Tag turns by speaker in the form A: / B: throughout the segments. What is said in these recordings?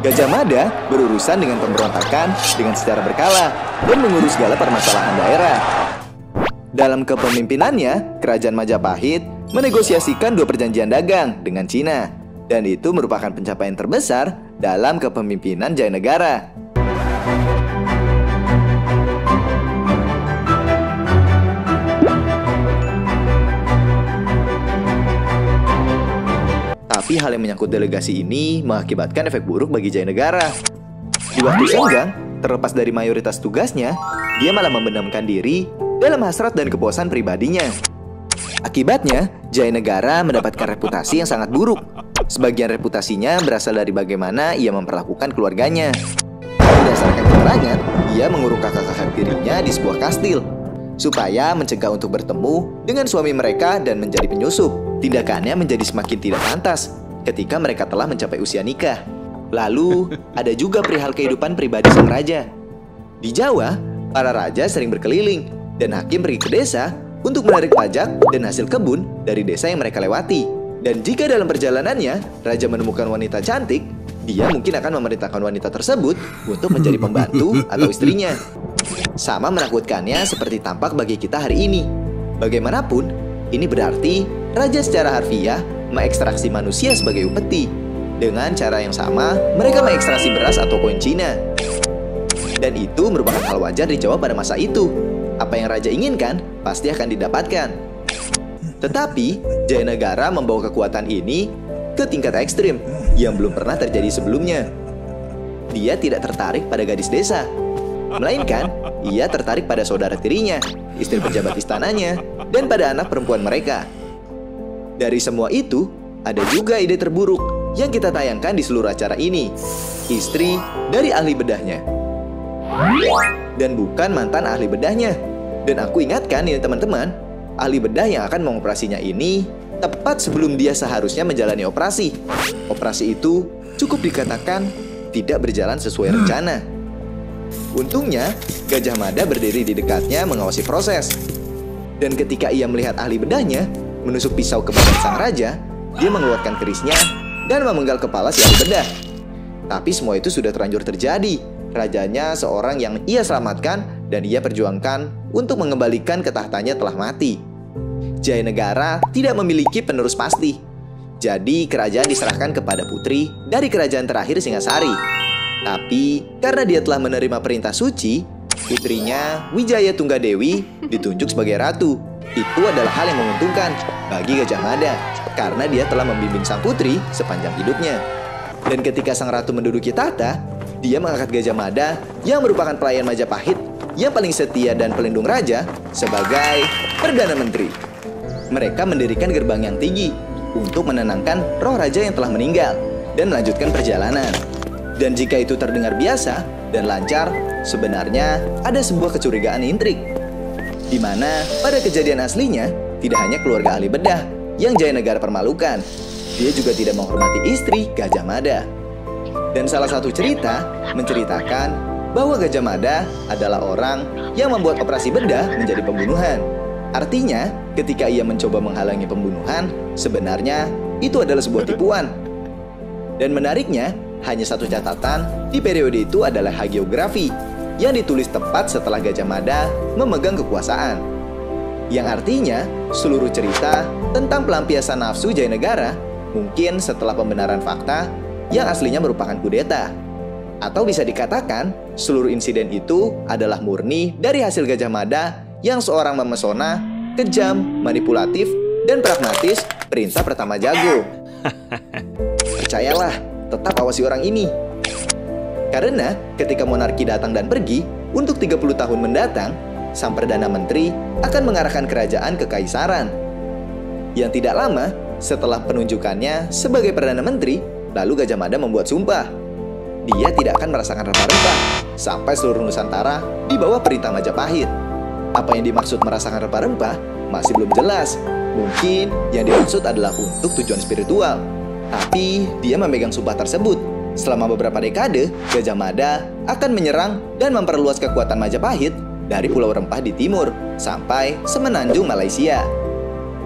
A: Gajah Mada berurusan dengan pemberontakan dengan secara berkala dan mengurus segala permasalahan daerah. Dalam kepemimpinannya, Kerajaan Majapahit menegosiasikan 2 perjanjian dagang dengan Cina, dan itu merupakan pencapaian terbesar dalam kepemimpinan Jayanegara. Tapi hal yang menyangkut delegasi ini mengakibatkan efek buruk bagi Jayanegara. Di waktu senggang, terlepas dari mayoritas tugasnya, dia malah memendamkan diri dalam hasrat dan kepuasan pribadinya. Akibatnya, Jayanegara mendapatkan reputasi yang sangat buruk. Sebagian reputasinya berasal dari bagaimana ia memperlakukan keluarganya. Berdasarkan keterangan, ia mengurung kakak-kakak tirinya di sebuah kastil supaya mencegah untuk bertemu dengan suami mereka dan menjadi penyusup. Tindakannya menjadi semakin tidak pantas ketika mereka telah mencapai usia nikah. Lalu, ada juga perihal kehidupan pribadi sang raja. Di Jawa, para raja sering berkeliling dan hakim pergi ke desa untuk menarik pajak dan hasil kebun dari desa yang mereka lewati. Dan jika dalam perjalanannya, raja menemukan wanita cantik, dia mungkin akan memerintahkan wanita tersebut untuk menjadi pembantu atau istrinya. Sama menakutkannya seperti tampak bagi kita hari ini. Bagaimanapun, ini berarti raja secara harfiah mengekstraksi manusia sebagai upeti. Dengan cara yang sama, mereka mengekstraksi beras atau koin Cina. Dan itu merupakan hal wajar di Jawa pada masa itu. Apa yang raja inginkan pasti akan didapatkan. Tetapi, Jayanegara membawa kekuatan ini ke tingkat ekstrim yang belum pernah terjadi sebelumnya. Dia tidak tertarik pada gadis desa, melainkan ia tertarik pada saudara tirinya, istri pejabat istananya, dan pada anak perempuan mereka. Dari semua itu, ada juga ide terburuk yang kita tayangkan di seluruh acara ini. Istri dari ahli bedahnya. Dan bukan mantan ahli bedahnya. Dan aku ingatkan ini teman-teman, ahli bedah yang akan mengoperasinya ini tepat sebelum dia seharusnya menjalani operasi. Operasi itu cukup dikatakan tidak berjalan sesuai rencana. Untungnya, Gajah Mada berdiri di dekatnya mengawasi proses. Dan ketika ia melihat ahli bedahnya menusuk pisau ke badan sang raja, dia mengeluarkan kerisnya dan memenggal kepala si ahli bedah. Tapi semua itu sudah terlanjur terjadi. Rajanya seorang yang ia selamatkan dan ia perjuangkan untuk mengembalikan ke tahtanya telah mati. Jayanegara tidak memiliki penerus pasti. Jadi kerajaan diserahkan kepada putri dari kerajaan terakhir Singasari. Tapi karena dia telah menerima perintah suci, putrinya Wijaya Tunggadewi ditunjuk sebagai ratu. Itu adalah hal yang menguntungkan bagi Gajah Mada karena dia telah membimbing sang putri sepanjang hidupnya. Dan ketika sang ratu menduduki tahta, dia mengangkat Gajah Mada yang merupakan pelayan Majapahit yang paling setia dan pelindung raja sebagai Perdana Menteri. Mereka mendirikan gerbang yang tinggi untuk menenangkan roh raja yang telah meninggal dan melanjutkan perjalanan. Dan jika itu terdengar biasa dan lancar, sebenarnya ada sebuah kecurigaan intrik. Di mana pada kejadian aslinya, tidak hanya keluarga ahli bedah yang Jayanegara permalukan, dia juga tidak menghormati istri Gajah Mada. Dan salah satu cerita menceritakan bahwa Gajah Mada adalah orang yang membuat operasi bedah menjadi pembunuhan. Artinya, ketika ia mencoba menghalangi pembunuhan, sebenarnya itu adalah sebuah tipuan. Dan menariknya, hanya satu catatan di periode itu adalah hagiografi yang ditulis tepat setelah Gajah Mada memegang kekuasaan. Yang artinya, seluruh cerita tentang pelampiasan nafsu Jayanegara mungkin setelah pembenaran fakta yang aslinya merupakan kudeta. Atau bisa dikatakan, seluruh insiden itu adalah murni dari hasil Gajah Mada yang seorang memesona, kejam, manipulatif, dan pragmatis perintah pertama jago. Percayalah, tetap awasi orang ini. Karena ketika monarki datang dan pergi, untuk 30 tahun mendatang, sang Perdana Menteri akan mengarahkan kerajaan ke Kaisaran. Yang tidak lama setelah penunjukannya sebagai Perdana Menteri, lalu Gajah Mada membuat sumpah. Dia tidak akan merasakan rempah-rempah sampai seluruh Nusantara di bawah perintah Majapahit. Apa yang dimaksud merasakan rempah-rempah masih belum jelas. Mungkin yang dimaksud adalah untuk tujuan spiritual. Tapi dia memegang sumpah tersebut. Selama beberapa dekade, Gajah Mada akan menyerang dan memperluas kekuatan Majapahit dari Pulau Rempah di timur sampai semenanjung Malaysia.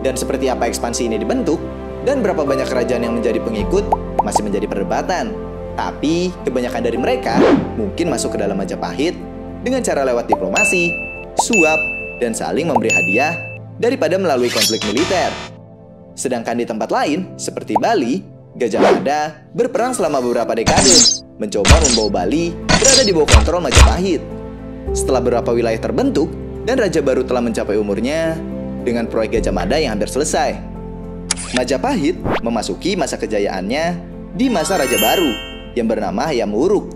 A: Dan seperti apa ekspansi ini dibentuk dan berapa banyak kerajaan yang menjadi pengikut masih menjadi perdebatan. Tapi kebanyakan dari mereka mungkin masuk ke dalam Majapahit dengan cara lewat diplomasi, suap, dan saling memberi hadiah daripada melalui konflik militer. Sedangkan di tempat lain, seperti Bali, Gajah Mada berperang selama beberapa dekade, mencoba membawa Bali berada di bawah kontrol Majapahit. Setelah beberapa wilayah terbentuk dan raja baru telah mencapai umurnya, dengan proyek Gajah Mada yang hampir selesai, Majapahit memasuki masa kejayaannya di masa raja baru yang bernama Hayam Wuruk,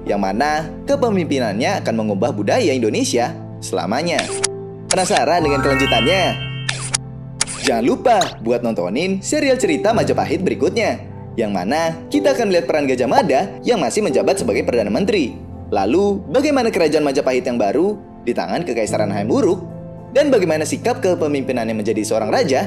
A: yang mana kepemimpinannya akan mengubah budaya Indonesia selamanya. Penasaran dengan kelanjutannya? Jangan lupa buat nontonin serial cerita Majapahit berikutnya, yang mana kita akan lihat peran Gajah Mada yang masih menjabat sebagai Perdana Menteri. Lalu, bagaimana kerajaan Majapahit yang baru di tangan Kekaisaran Hayam Wuruk, dan bagaimana sikap kepemimpinannya menjadi seorang raja